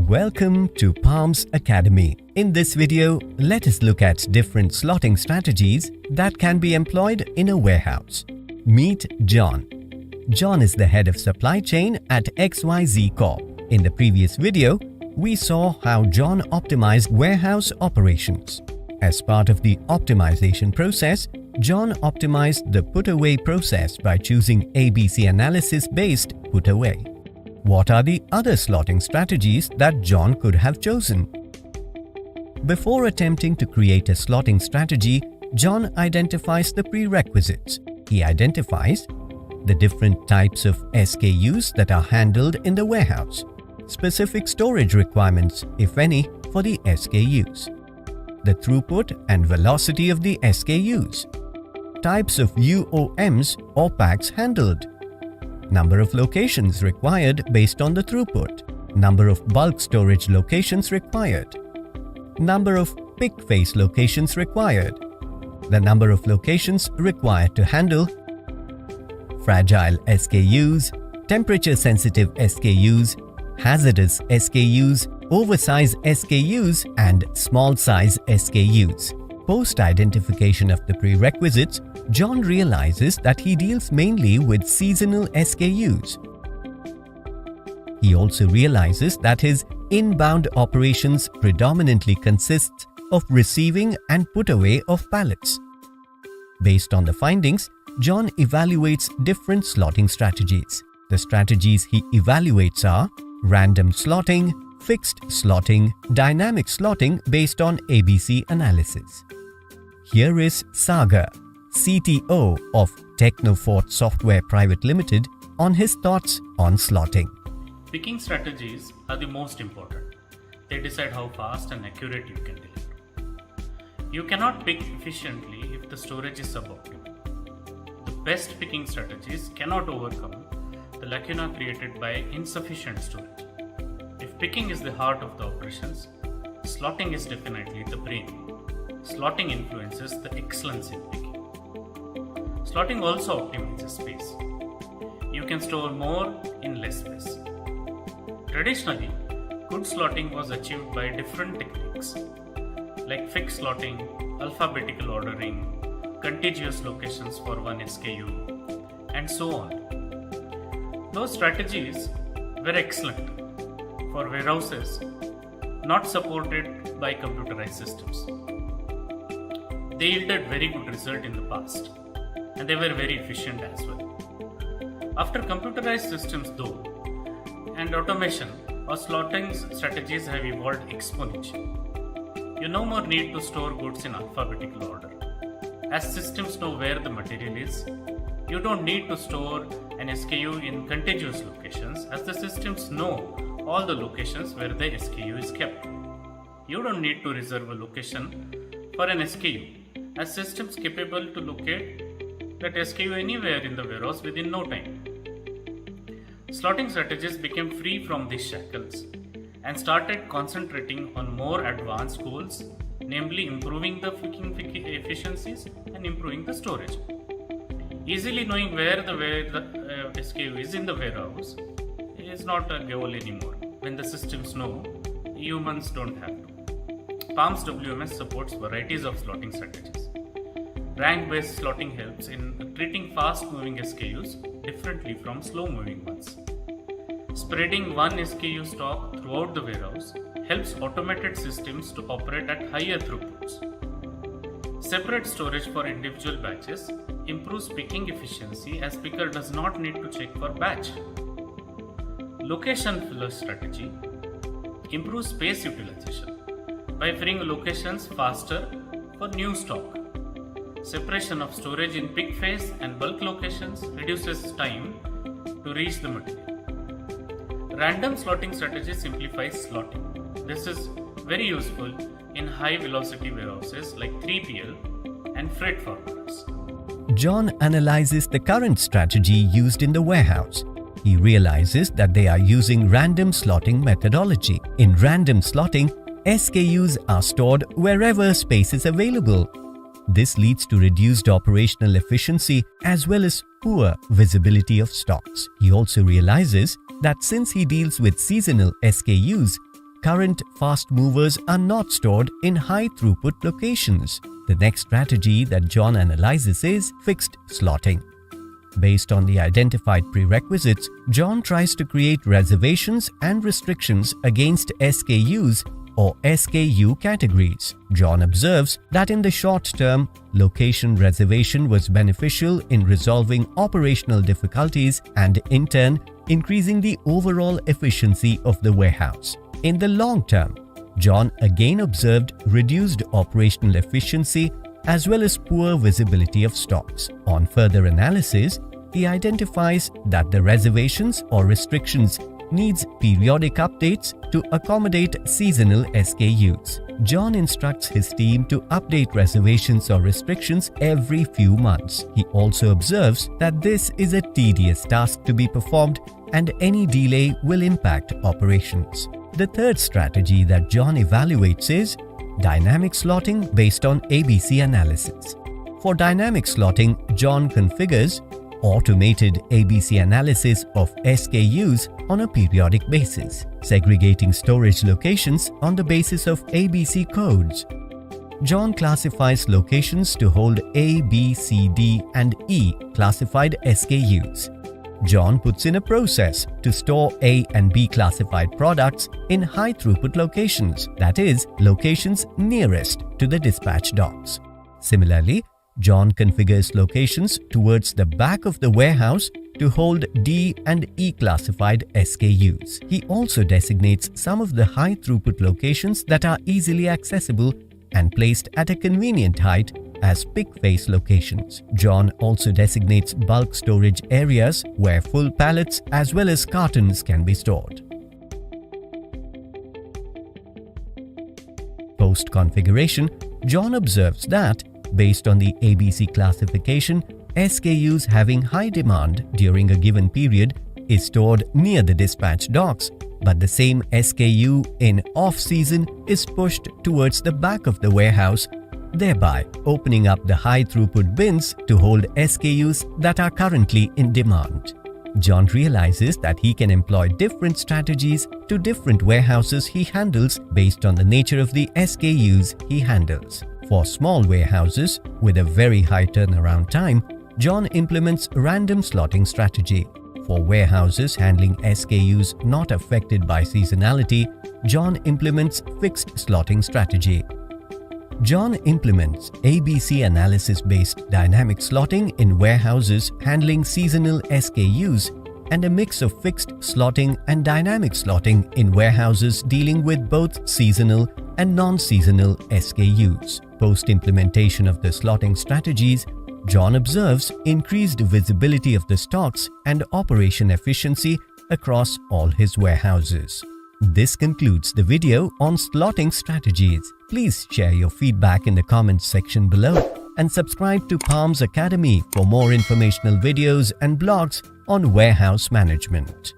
Welcome to Palms Academy. In this video, let us look at different slotting strategies that can be employed in a warehouse. Meet John. John is the head of supply chain at XYZ Corp. In the previous video, we saw how John optimized warehouse operations. As part of the optimization process, John optimized the put-away process by choosing ABC analysis-based put-away. What are the other slotting strategies that John could have chosen? Before attempting to create a slotting strategy, John identifies the prerequisites. He identifies the different types of SKUs that are handled in the warehouse, specific storage requirements, if any, for the SKUs, the throughput and velocity of the SKUs, types of UOMs or packs handled, number of locations required based on the throughput, number of bulk storage locations required, number of pick face locations required, the number of locations required to handle fragile SKUs, temperature-sensitive SKUs, hazardous SKUs, oversized SKUs, and small-size SKUs. Post-identification of the prerequisites, John realizes that he deals mainly with seasonal SKUs. He also realizes that his inbound operations predominantly consists of receiving and put away of pallets. Based on the findings, John evaluates different slotting strategies. The strategies he evaluates are random slotting, fixed slotting, dynamic slotting based on ABC analysis. Here is Sagar, CTO of TechnoForte Software Private Limited, on his thoughts on slotting. Picking strategies are the most important. They decide how fast and accurate you can deliver. You cannot pick efficiently if the storage is suboptimal. The best picking strategies cannot overcome the lacuna created by insufficient storage. If picking is the heart of the operations, slotting is definitely the brain. Slotting influences the excellence in picking. Slotting also optimizes space. You can store more in less space. Traditionally, good slotting was achieved by different techniques like fixed slotting, alphabetical ordering, contiguous locations for one SKU, and so on. Those strategies were excellent for warehouses not supported by computerized systems. They yielded very good result in the past, and they were very efficient as well. After computerized systems though, and automation, our slotting strategies have evolved exponentially. You no more need to store goods in alphabetical order. As systems know where the material is, you don't need to store an SKU in contiguous locations, as the systems know all the locations where the SKU is kept. You don't need to reserve a location for an SKU, as systems capable to locate that SKU anywhere in the warehouse within no time. Slotting strategies became free from these shackles and started concentrating on more advanced goals, namely improving the picking efficiencies and improving the storage. Easily knowing where the SKU is in the warehouse is not a goal anymore. When the systems know, humans don't have to. Palms WMS supports varieties of slotting strategies. Rank-based slotting helps in treating fast-moving SKUs differently from slow-moving ones. Spreading one SKU stock throughout the warehouse helps automated systems to operate at higher throughputs. Separate storage for individual batches improves picking efficiency, as picker does not need to check for batch. Location filler strategy improves space utilization by freeing locations faster for new stock. Separation of storage in pick phase and bulk locations reduces time to reach the material. Random slotting strategy simplifies slotting. This is very useful in high velocity warehouses like 3PL and freight forwarders. John analyzes the current strategy used in the warehouse. He realizes that they are using random slotting methodology. In random slotting, SKUs are stored wherever space is available. This leads to reduced operational efficiency as well as poor visibility of stocks. He also realizes that since he deals with seasonal SKUs, current fast movers are not stored in high throughput locations. The next strategy that John analyzes is fixed slotting. Based on the identified prerequisites, John tries to create reservations and restrictions against SKUs or SKU categories. John observes that in the short term, location reservation was beneficial in resolving operational difficulties and in turn increasing the overall efficiency of the warehouse. In the long term, John again observed reduced operational efficiency as well as poor visibility of stocks. On further analysis, he identifies that the reservations or restrictions needs periodic updates to accommodate seasonal SKUs. John instructs his team to update reservations or restrictions every few months. He also observes that this is a tedious task to be performed and any delay will impact operations. The third strategy that John evaluates is dynamic slotting based on ABC analysis. For dynamic slotting, John configures automated ABC analysis of SKUs on a periodic basis, segregating storage locations on the basis of ABC codes. John classifies locations to hold A, B, C, D, and E classified SKUs. John puts in a process to store A and B classified products in high throughput locations, that is, locations nearest to the dispatch docks. Similarly, John configures locations towards the back of the warehouse to hold D and E classified SKUs. He also designates some of the high throughput locations that are easily accessible and placed at a convenient height as pick face locations. John also designates bulk storage areas where full pallets as well as cartons can be stored. Post-configuration, John observes that based on the ABC classification, SKUs having high demand during a given period is stored near the dispatch docks, but the same SKU in off-season is pushed towards the back of the warehouse, thereby opening up the high-throughput bins to hold SKUs that are currently in demand. John realizes that he can employ different strategies to different warehouses he handles based on the nature of the SKUs he handles. For small warehouses with a very high turnaround time, John implements random slotting strategy. For warehouses handling SKUs not affected by seasonality, John implements fixed slotting strategy. John implements ABC analysis-based dynamic slotting in warehouses handling seasonal SKUs and a mix of fixed slotting and dynamic slotting in warehouses dealing with both seasonal and non-seasonal SKUs. Post-implementation of the slotting strategies, John observes increased visibility of the stocks and operation efficiency across all his warehouses. This concludes the video on slotting strategies. Please share your feedback in the comments section below and subscribe to Palms Academy for more informational videos and blogs on warehouse management.